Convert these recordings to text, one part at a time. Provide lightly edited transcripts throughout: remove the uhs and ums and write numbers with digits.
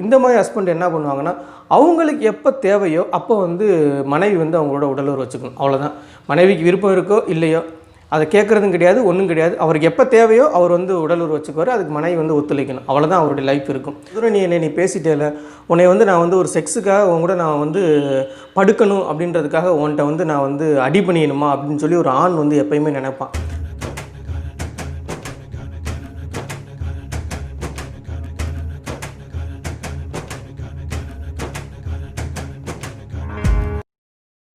இந்த மாதிரி ஹஸ்பண்ட் என்ன பண்ணுவாங்கன்னா, அவங்களுக்கு எப்போ தேவையோ அப்போ வந்து மனைவி வந்து அவங்களோட உடலுறவு வச்சுக்கணும். அவ்வளோதான். மனைவிக்கு விருப்பம் இருக்கோ இல்லையோ அதை கேட்குறதும் கிடையாது, ஒன்றும் கிடையாது. அவருக்கு எப்போ தேவையோ அவர் வந்து உடலுறவு வச்சுக்குவார். அதுக்கு மனைவி வந்து ஒத்துழைக்கணும். அவ்வளோதான் அவருடைய லைஃப் இருக்கும். இதுவரை நீ பேசிட்டேல, உன்னை வந்து நான் வந்து ஒரு செக்ஸுக்காக உன் கூட நான் வந்து படுக்கணும் அப்படின்றதுக்காக உன்கிட்ட வந்து நான் வந்து அடி பண்ணியணுமா அப்படின்னு சொல்லி ஒரு ஆண் வந்து எப்பயுமே நினைப்பான்.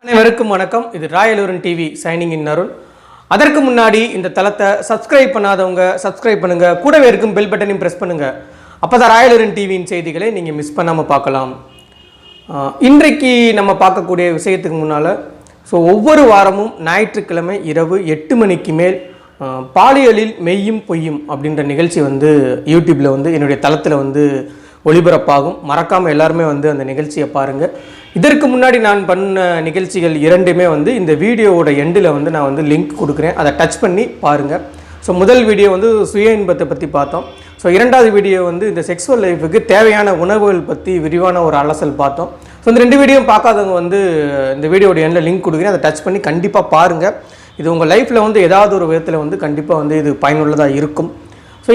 அனைவருக்கும் வணக்கம். இது ராயலூரன் டிவி சைனிங் இன் அருண். அதற்கு முன்னாடி இந்த தளத்தை சப்ஸ்கிரைப் பண்ணாதவங்க சப்ஸ்கிரைப் பண்ணுங்க, கூடவே இருக்கும் பெல் பட்டனையும் ப்ரெஸ் பண்ணுங்க. அப்போதான் ராயலூரன் டிவியின் செய்திகளை நீங்கள் மிஸ் பண்ணாமல் பார்க்கலாம். இன்றைக்கு நம்ம பார்க்கக்கூடிய விஷயத்துக்கு முன்னால், ஒவ்வொரு வாரமும் ஞாயிற்றுக்கிழமை இரவு 8 மணிக்கு மேல் பாலியலில் மெய்யும் பொய்யும் அப்படின்ற நிகழ்ச்சி வந்து யூடியூப்பில் வந்து என்னுடைய தளத்தில் வந்து ஒளிபரப்பாகும். மறக்காமல் எல்லாருமே வந்து அந்த நிகழ்ச்சியை பாருங்கள். இதற்கு முன்னாடி நான் பண்ண நிகழ்ச்சிகள் இரண்டுமே வந்து இந்த வீடியோவோட எண்டில் வந்து நான் வந்து லிங்க் கொடுக்குறேன், அதை டச் பண்ணி பாருங்கள். முதல் வீடியோ வந்து சுய இன்பத்தை பற்றி பார்த்தோம். இரண்டாவது வீடியோ வந்து இந்த செக்ஸுவல் லைஃபுக்கு தேவையான உணவுகள் பற்றி விரிவான ஒரு அலசல் பார்த்தோம். இந்த 2 வீடியோவும் பார்க்காதவங்க வந்து இந்த வீடியோட எண்டில் லிங்க் கொடுக்குறேன், அதை டச் பண்ணி கண்டிப்பாக பாருங்கள். இது உங்கள் லைஃப்பில் வந்து ஏதாவது ஒரு விதத்தில் வந்து கண்டிப்பாக வந்து இது பயனுள்ளதாக இருக்கும்.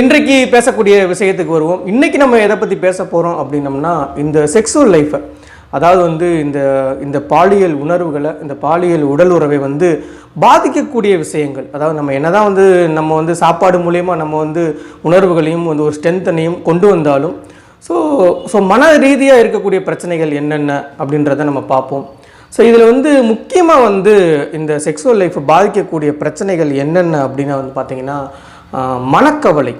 இன்றைக்கு பேசக்கூடிய விஷயத்துக்கு வருவோம். இன்றைக்கி நம்ம எதை பற்றி பேச போகிறோம் அப்படின்னம்னா, இந்த செக்ஸுவல் லைஃப்பை, அதாவது வந்து இந்த பாலியல் உணர்வுகளை, இந்த பாலியல் உடல் உறவை வந்து பாதிக்கக்கூடிய விஷயங்கள். அதாவது நம்ம என்னதான் வந்து நம்ம வந்து சாப்பாடு மூலயமா நம்ம வந்து உணர்வுகளையும் வந்து ஒரு ஸ்ட்ரென்த்தனையும் கொண்டு வந்தாலும் மன ரீதியாக இருக்கக்கூடிய பிரச்சனைகள் என்னென்ன அப்படின்றத நம்ம பார்ப்போம். இதில் வந்து முக்கியமாக வந்து இந்த செக்ஸுவல் லைஃப்பை பாதிக்கக்கூடிய பிரச்சனைகள் என்னென்ன அப்படின்னு வந்து பார்த்திங்கன்னா, மனக்கவலை,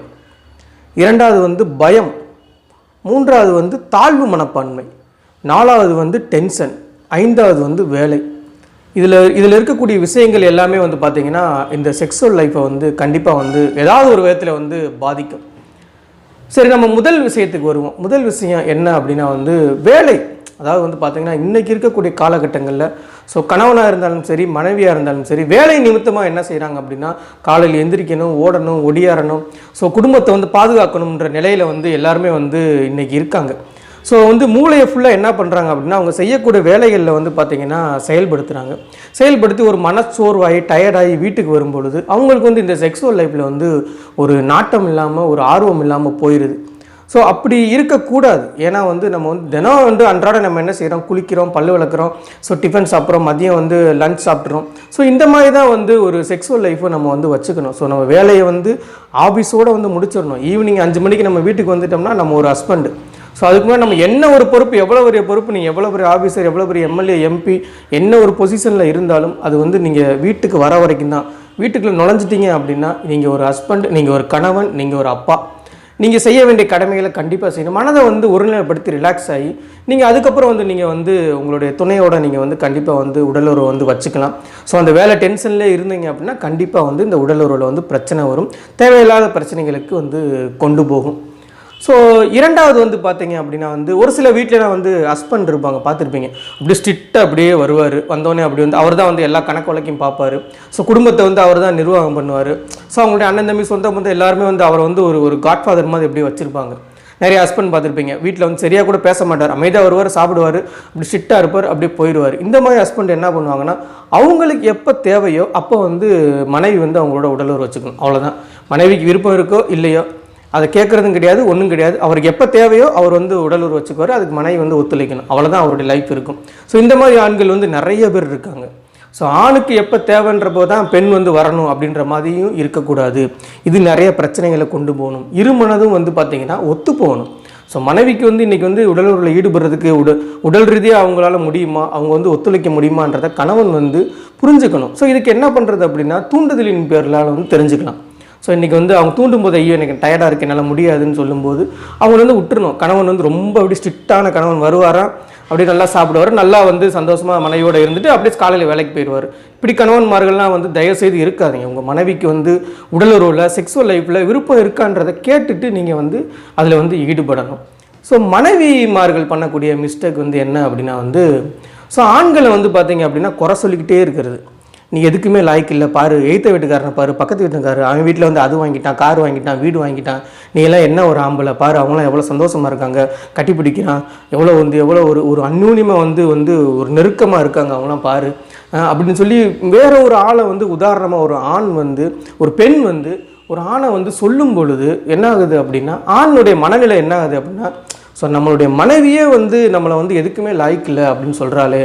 இரண்டாவது வந்து பயம், மூன்றாவது வந்து தாழ்வு மனப்பான்மை, நாலாவது வந்து டென்ஷன், ஐந்தாவது வந்து வேலை. இதில் இருக்கக்கூடிய விஷயங்கள் எல்லாமே வந்து பார்த்திங்கன்னா இந்த செக்ஸுவல் லைஃப்பை வந்து கண்டிப்பாக வந்து ஏதாவது ஒரு விதத்தில் வந்து பாதிக்கும். சரி, நம்ம முதல் விஷயத்துக்கு வருவோம். முதல் விஷயம் என்ன அப்படின்னா வந்து வேலை. அதாவது வந்து பார்த்திங்கன்னா இன்றைக்கி இருக்கக்கூடிய காலகட்டங்களில் கணவனாக இருந்தாலும் சரி, மனைவியாக இருந்தாலும் சரி, வேலை நிமித்தமாக என்ன செய்கிறாங்க அப்படின்னா, காலையில் எந்திரிக்கணும், ஓடணும், ஒடியாரணும், குடும்பத்தை வந்து பாதுகாக்கணுன்ற நிலையில் வந்து எல்லாருமே வந்து இன்றைக்கி இருக்காங்க. வந்து மூளையை ஃபுல்லாக என்ன பண்ணுறாங்க அப்படின்னா, அவங்க செய்யக்கூடிய வேலைகளில் வந்து பார்த்திங்கன்னா செயல்படுத்தி ஒரு மனச்சோர்வாகி டயர்டாகி வீட்டுக்கு வரும்பொழுது அவங்களுக்கு வந்து இந்த செக்ஸுவல் லைஃப்பில் வந்து ஒரு நாட்டம் இல்லாமல், ஒரு ஆர்வம் இல்லாமல் போயிடுது. அப்படி இருக்கக்கூடாது. ஏன்னா வந்து நம்ம வந்து தினம் வந்து அன்றாட நம்ம என்ன செய்கிறோம், குளிக்கிறோம், பல்லு விளக்குறோம், டிஃபன் சாப்பிட்றோம், மதியம் வந்து லஞ்ச் சாப்பிட்றோம். இந்த மாதிரி தான் வந்து ஒரு செக்ஸுவல் லைஃப்பை நம்ம வந்து வச்சுக்கணும். நம்ம வேலையை வந்து ஆஃபீஸோடு வந்து முடிச்சிடணும். ஈவினிங் 5 மணிக்கு நம்ம வீட்டுக்கு வந்துட்டோம்னா நம்ம ஒரு ஹஸ்பண்டு. அதுக்கு முன்னாடி நம்ம என்ன ஒரு பொறுப்பு, எவ்வளோ பெரிய பொறுப்பு, நீங்கள் எவ்வளோ பெரிய ஆஃபீஸர், எவ்வளோ பெரிய எம்எல்ஏ, எம்பி, என்ன ஒரு பொசிஷனில் இருந்தாலும் அது வந்து நீங்கள் வீட்டுக்கு வர வரைக்கும் தான். வீட்டுக்குள்ளே நுழைஞ்சிட்டிங்க அப்படின்னா நீங்கள் ஒரு ஹஸ்பண்ட், நீங்கள் ஒரு கணவன், நீங்கள் ஒரு அப்பா. நீங்கள் செய்ய வேண்டிய கடமைகளை கண்டிப்பாக செய்யணும். மனதை வந்து ஒருநிலைப்படுத்தி ரிலாக்ஸ் ஆகி நீங்கள் அதுக்கப்புறம் வந்து நீங்கள் வந்து உங்களுடைய துணையோட நீங்கள் வந்து கண்டிப்பாக வந்து உடலுறவு வந்து வச்சுக்கலாம். அந்த வேலை டென்ஷன்லேயே இருந்தீங்க அப்படின்னா கண்டிப்பாக வந்து இந்த உடலுறவில் வந்து பிரச்சனை வரும், தேவையில்லாத பிரச்சனைகளுக்கு வந்து கொண்டு போகும். இரண்டாவது வந்து பார்த்தீங்க அப்படின்னா வந்து ஒரு சில வீட்டிலலாம் வந்து ஹஸ்பண்ட் இருப்பாங்க, பார்த்துருப்பீங்க. அப்படியே ஸ்ட்ரிக்டாக அப்படியே வருவார். வந்தோடனே அப்படி வந்து அவர் தான் வந்து எல்லா கணக்கு வழக்கையும் பார்ப்பார். குடும்பத்தை வந்து அவர் தான் நிர்வாகம் பண்ணுவார். அவங்களுடைய அண்ணன் தம்பி சொந்த பந்தம் எல்லாருமே வந்து அவரை வந்து ஒரு காட்ஃபாதர் மாதிரி எப்படி வச்சுருப்பாங்க. நிறைய ஹஸ்பண்ட் பார்த்துருப்பீங்க. வீட்டில் வந்து சரியாக கூட பேச மாட்டார், அமைதியாக வருவார், சாப்பிடுவார், அப்படி ஸ்ட்ரிக்டாக இருப்பார், அப்படியே போயிடுவார். இந்த மாதிரி ஹஸ்பண்ட் என்ன பண்ணுவாங்கன்னா, அவங்களுக்கு எப்போ தேவையோ அப்போ வந்து மனைவி வந்து அவங்களோட உடலுறவு வச்சுக்கணும். அவ்வளோதான். மனைவிக்கு விருப்பம் இருக்கோ இல்லையோ அதை கேட்குறதும் கிடையாது, ஒன்றும் கிடையாது. அவருக்கு எப்போ தேவையோ அவர் வந்து உடலுறவு வச்சுக்குவார். அதுக்கு மனைவி வந்து ஒத்துழைக்கணும். அவ்வளோதான் அவருடைய லைஃப் இருக்கும். இந்த மாதிரி ஆண்கள் வந்து நிறைய பேர் இருக்காங்க. ஆணுக்கு எப்போ தேவைன்றப்போ தான் பெண் வந்து வரணும் அப்படின்ற மாதிரியும் இருக்கக்கூடாது. இது நிறைய பிரச்சனைகளை கொண்டு போகணும். இருமனதும் வந்து பார்த்திங்கன்னா ஒத்து போகணும். மனைவிக்கு வந்து இன்றைக்கி வந்து உடலுறவில் ஈடுபடுறதுக்கு உடல் ரீதியாக அவங்களால முடியுமா, அவங்க வந்து ஒத்துழைக்க முடியுமான்றதை கணவன் வந்து புரிஞ்சுக்கணும். இதுக்கு என்ன பண்ணுறது அப்படின்னா, தூண்டுதலின் பேரில் வந்து தெரிஞ்சுக்கலாம். இன்றைக்கி வந்து அவங்க தூண்டும் போது, ஐயோ எனக்கு டயர்டாக இருக்குது, என்னால் முடியாதுன்னு சொல்லும்போது அவங்க வந்து விட்டுறணும். கணவன் வந்து ரொம்ப அப்படி ஸ்ட்ரிக்டான கணவன் வருவாராம், அப்படியே நல்லா சாப்பிடுவார், நல்லா வந்து சந்தோஷமாக மனைவியோடு இருந்துட்டு அப்படியே காலையில் வேலைக்கு போயிடுவார். இப்படி கணவன்மார்கள்லாம் வந்து தயவுசெய்து இருக்காதீங்க. உங்கள் மனைவிக்கு வந்து உடலுறவில், செக்ஸுவல் லைஃப்பில் விருப்பம் இருக்கான்றதை கேட்டுட்டு நீங்கள் வந்து அதில் வந்து ஈடுபடணும். மனைவிமார்கள் பண்ணக்கூடிய மிஸ்டேக் வந்து என்ன அப்படின்னா வந்து ஆண்களை வந்து பார்த்திங்க அப்படின்னா குறை சொல்லிக்கிட்டே இருக்கிறது. நீ எதுக்குமே லாய்க்கு இல்லை பாரு, எய்த்த வீட்டுக்காரனை பாரு, பக்கத்து வீட்டுக்காரர் அவன் வீட்டில் வந்து அது வாங்கிட்டான், கார் வாங்கிட்டான், வீடு வாங்கிட்டான், நீ எல்லாம் என்ன ஒரு ஆம்பளை பாரு, அவங்களாம் எவ்வளோ சந்தோஷமாக இருக்காங்க, கட்டி பிடிக்கிறான், எவ்வளோ ஒரு அந்யூன்யமாக வந்து ஒரு நெருக்கமாக இருக்காங்க அவங்களாம் பாரு அப்படின்னு சொல்லி வேற ஒரு ஆளை வந்து உதாரணமாக ஒரு ஆண் வந்து ஒரு பெண் வந்து ஒரு ஆணை வந்து சொல்லும் பொழுது என்ன ஆகுது அப்படின்னா, ஆணுடைய மனநிலை என்ன ஆகுது அப்படின்னா, ஸோ நம்மளுடைய மனைவியே வந்து நம்மளை வந்து எதுக்குமே லாய்க்கு இல்லை அப்படின்னு சொல்கிறாளே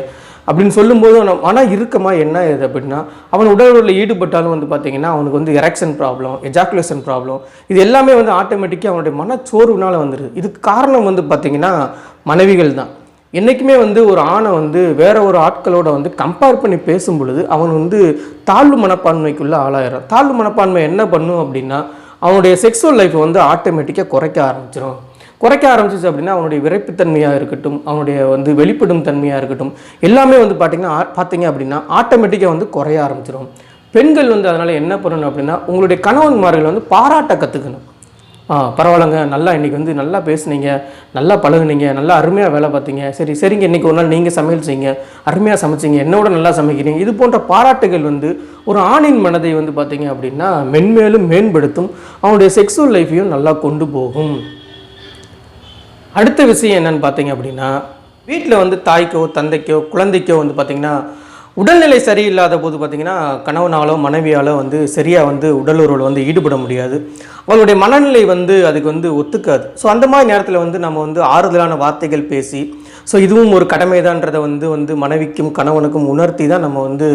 அப்படின்னு சொல்லும்போது மன இறுக்கமாக என்ன ஆகுது அப்படின்னா, அவன் உடலில் ஈடுபட்டாலும் வந்து பார்த்திங்கன்னா அவனுக்கு வந்து எரெக்ஷன் ப்ராப்ளம், எஜாக்குலேஷன் ப்ராப்ளம், இது எல்லாமே வந்து ஆட்டோமேட்டிக்காக அவனுடைய மனச்சோர்வுனால் வந்துடுது. இதுக்கு காரணம் வந்து பார்த்திங்கன்னா மனைவிகள் தான். என்றைக்குமே வந்து ஒரு ஆணை வந்து வேற ஒரு ஆட்களோட வந்து கம்பேர் பண்ணி பேசும் பொழுது அவன் வந்து தாழ்வு மனப்பான்மைக்குள்ளே ஆளாயிடும். தாழ்வு மனப்பான்மை என்ன பண்ணும் அப்படின்னா, அவனுடைய செக்ஸுவல் லைஃப்பை வந்து ஆட்டோமேட்டிக்காக குறைக்க ஆரம்பிச்சிச்சு அப்படின்னா அவனுடைய விரைப்புத்தன்மையாக இருக்கட்டும், அவனுடைய வந்து வெளிப்படும் தன்மையாக இருக்கட்டும், எல்லாமே வந்து பார்த்தீங்க அப்படின்னா ஆட்டோமேட்டிக்காக வந்து குறைய ஆரம்பிச்சிடும். பெண்கள் வந்து அதனால் என்ன பண்ணணும் அப்படின்னா, உங்களுடைய கணவன்மார்கள் வந்து பாராட்ட கற்றுக்கணும். பரவாயில்லைங்க, நல்லா இன்றைக்கி வந்து நல்லா பேசுனீங்க, நல்லா பழகுனீங்க, நல்லா அருமையாக வேலை பார்த்தீங்க, சரிங்க இன்றைக்கி ஒரு நாள் நீங்கள் சமையல் செய்யுங்க, அருமையாக சமைச்சிங்க, என்னோட நல்லா சமைக்கிறீங்க, இது போன்ற பாராட்டுகள் வந்து ஒரு ஆணின் மனதை வந்து பார்த்திங்க அப்படின்னா மென்மேலும் மேம்படுத்தும், அவனுடைய செக்ஸுவல் லைஃப்பையும் நல்லா கொண்டு போகும். அடுத்த விஷயம் என்னன்னு பார்த்தீங்க அப்படின்னா, வீட்டில் வந்து தாய்க்கோ தந்தைக்கோ குழந்தைக்கோ வந்து பார்த்திங்கன்னா உடல்நிலை சரியில்லாத போது பார்த்திங்கன்னா கணவனாலோ மனைவியாலோ வந்து சரியாக வந்து உடல் உறவில் வந்து ஈடுபட முடியாது. அவளுடைய மனநிலை வந்து அதுக்கு வந்து ஒத்துக்காது. ஸோ அந்த மாதிரி நேரத்தில் வந்து நம்ம வந்து ஆறுதலான வார்த்தைகள் பேசி, ஸோ இதுவும் ஒரு கடமைதான்றதை வந்து மனைவிக்கும் கணவனுக்கும் உணர்த்தி தான் நம்ம வந்து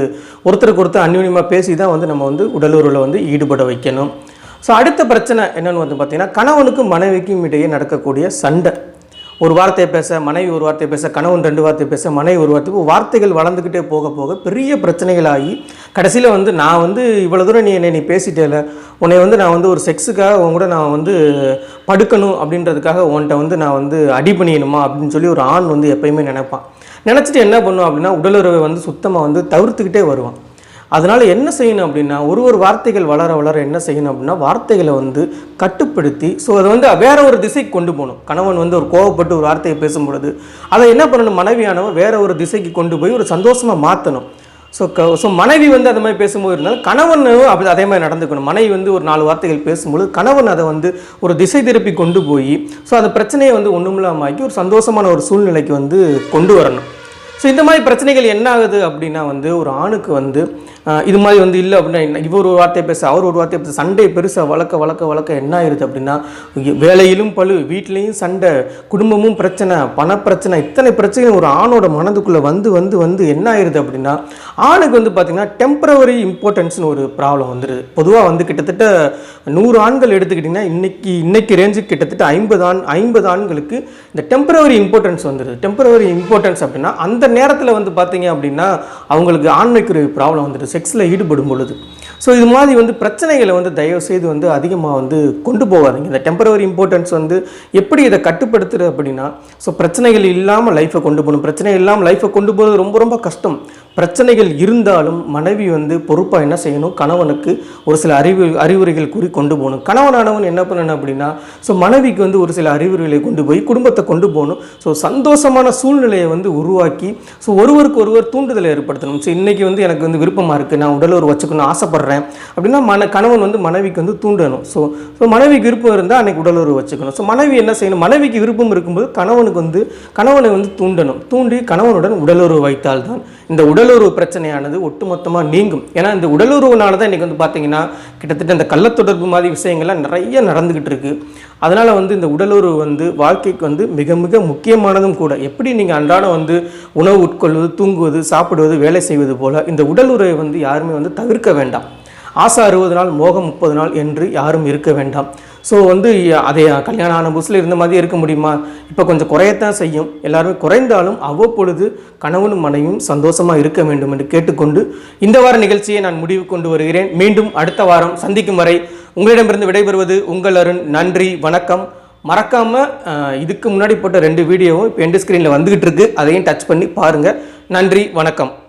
ஒருத்தருக்கு ஒருத்தர் அந்யூன்யமாக பேசி தான் வந்து நம்ம வந்து உடல் உறவில் வந்து ஈடுபட வைக்கணும். ஸோ அடுத்த பிரச்சனை என்னென்னு வந்து பார்த்திங்கன்னா, கணவனுக்கும் மனைவிக்கும் இடையே நடக்கக்கூடிய சண்டை. ஒரு வார்த்தையை பேச மனைவி ஒரு வார்த்தையை பேச, கணவன் 2 வார்த்தை பேச, மனைவி ஒரு வார்த்தைகள் வளர்ந்துக்கிட்டே போக போக பெரிய பிரச்சனைகளாகி கடைசியில் வந்து நான் வந்து இவ்வளோ தூரம் நீ பேசிட்டேல, உன்னை வந்து நான் வந்து ஒரு செக்ஸுக்காக உன் கூட நான் வந்து படுக்கணும் அப்படின்றதுக்காக உன்கிட்ட வந்து நான் வந்து அடி பண்ணிடணுமா அப்படின்னு சொல்லி ஒரு ஆண் வந்து எப்பயுமே நினச்சிட்டு என்ன பண்ணும் அப்படின்னா உடலுறவை வந்து சுத்தமாக வந்து தவிர்த்துக்கிட்டே வருவான். அதனால் என்ன செய்யணும் அப்படின்னா, ஒரு வார்த்தைகள் வளர என்ன செய்யணும் அப்படின்னா, வார்த்தைகளை வந்து கட்டுப்படுத்தி ஸோ அதை வந்து வேற ஒரு திசைக்கு கொண்டு போகணும். கணவன் வந்து ஒரு கோவப்பட்டு ஒரு வார்த்தையை பேசும்பொழுது அதை என்ன பண்ணணும், மனைவியானவன் வேற ஒரு திசைக்கு கொண்டு போய் ஒரு சந்தோஷமாக மாற்றணும். ஸோ மனைவி வந்து அந்த மாதிரி பேசும்போது இருந்தாலும் கணவன் அப்படி அதே மாதிரி நடந்துக்கணும். மனைவி வந்து ஒரு 4 வார்த்தைகள் பேசும்போது கணவன் அதை வந்து ஒரு திசை திருப்பி கொண்டு போய் ஸோ அந்த பிரச்சனையை வந்து ஒன்றுமில்லாமல் ஆக்கி ஒரு சந்தோஷமான ஒரு சூழ்நிலைக்கு வந்து கொண்டு வரணும். ஸோ இந்த மாதிரி பிரச்சனைகள் என்ன ஆகுது அப்படின்னா வந்து ஒரு ஆணுக்கு வந்து இது மாதிரி வந்து இல்லை அப்படின்னா இவர் ஒரு வார்த்தையை பேச அவர் ஒரு வார்த்தையை பேச சண்டை பெருசாக வளர்க்க என்ன ஆயிடுது அப்படின்னா, வேலையிலும் பழு, வீட்லேயும் சண்டை, குடும்பமும் பிரச்சனை, பணப்பிரச்சனை, இத்தனை பிரச்சனை ஒரு ஆணோட மனதுக்குள்ளே வந்து என்ன ஆயிடுது அப்படின்னா, ஆணுக்கு வந்து பார்த்திங்கன்னா டெம்பரவரி இம்பார்ட்டன்ஸ்னு ஒரு ப்ராப்ளம் வந்துடுது. பொதுவாக வந்து கிட்டத்தட்ட 100 ஆண்கள் எடுத்துக்கிட்டிங்கன்னா இன்னைக்கு ரேஞ்சுக்கு கிட்டத்தட்ட 50 ஆண்களுக்கு இந்த டெம்பரவரி இம்பார்ட்டன்ஸ் வந்துடுது. டெம்பரவரி இம்பார்ட்டன்ஸ் அப்படின்னா அந்த நேரத்தில் வந்து பார்த்தீங்க அப்படின்னா அவங்களுக்கு ஆண்மைக்குரிய ப்ராப்ளம் வந்துடுது செக்ஸில் ஈடுபடும் பொழுது. ஸோ இது மாதிரி வந்து பிரச்சனைகளை வந்து தயவுசெய்து வந்து அதிகமாக வந்து கொண்டு போகாதீங்க. இந்த டெம்பரவரி இம்பார்ட்டன்ஸ் வந்து எப்படி இதை கட்டுப்படுத்துறது அப்படின்னா, ஸோ பிரச்சனைகள் இல்லாமல் லைஃப்பை கொண்டு போகணும். பிரச்சனை இல்லாமல் லைஃப்பை கொண்டு போகிறது ரொம்ப கஷ்டம். பிரச்சனைகள் இருந்தாலும் மனைவி வந்து பொறுப்பாக என்ன செய்யணும், கணவனுக்கு ஒரு சில அறிவுரைகள் கூறி கொண்டு போகணும். கணவனானவன் என்ன பண்ணணும் அப்படின்னா, ஸோ மனைவிக்கு வந்து ஒரு சில அறிவுரைகளை கொண்டு போய் குடும்பத்தை கொண்டு போகணும். ஸோ சந்தோஷமான சூழ்நிலையை வந்து உருவாக்கி ஸோ ஒருவருக்கு ஒருவர் தூண்டுதலை ஏற்படுத்தணும். ஸோ இன்றைக்கி வந்து எனக்கு வந்து விருப்பமாக இருக்குது, நான் உடலுறவு வச்சுக்கணும் ஆசைப்பட்றேன் அப்படின்னா கணவன் வந்து மனைவிக்கு வந்து தூண்டணும். ஸோ மனைவிக்கு விருப்பம் இருந்தால் அன்றைக்கி உடலுறவு வச்சுக்கணும். ஸோ மனைவி என்ன செய்யணும், மனைவிக்கு விருப்பம் இருக்கும்போது கணவனை வந்து தூண்டி கணவனுடன் உடலுறவு வைத்தால்தான் இந்த உடலுறவு பிரச்சனையானது ஒட்டுமொத்தமாக நீங்கும். ஏன்னா இந்த உடலுறவுனால தான் இன்றைக்கி வந்து பார்த்தீங்கன்னா கிட்டத்தட்ட இந்த கள்ளத்தொடர்பு மாதிரி விஷயங்கள்லாம் நிறைய நடந்துக்கிட்டு இருக்குது. அதனால் வந்து இந்த உடலுறவு வந்து வாழ்க்கைக்கு வந்து மிக மிக முக்கியமானதும் கூட. எப்படி நீங்கள் அன்றாடம் வந்து உணவு உட்கொள்வது, தூங்குவது, சாப்பிடுவது, வேலை செய்வது போல் இந்த உடலுறவை வந்து யாருமே வந்து தவிர்க்க வேண்டாம். ஆசை 60 நாள் மோகம் 30 நாள் என்று யாரும் இருக்க வேண்டாம். ஸோ வந்து அதே கல்யாணம் ஆன புதுசில் இருந்த மாதிரி இருக்க முடியுமா? இப்போ கொஞ்சம் குறையத்தான் செய்யும். எல்லாருமே குறைந்தாலும் அவ்வப்பொழுது கணவனும் மனைவியும் சந்தோஷமாக இருக்க வேண்டும் என்று கேட்டுக்கொண்டு இந்த வார நிகழ்ச்சியை நான் முடிவு கொண்டு வருகிறேன். மீண்டும் அடுத்த வாரம் சந்திக்கும் வரை உங்களிடமிருந்து விடைபெறுவது உங்கள் அருண். நன்றி, வணக்கம். மறக்காமல் இதுக்கு முன்னாடி போட்ட 2 வீடியோவும் இப்போ எண்ட் ஸ்க்ரீனில் வந்துக்கிட்டு இருக்கு, அதையும் டச் பண்ணி பாருங்கள். நன்றி, வணக்கம்.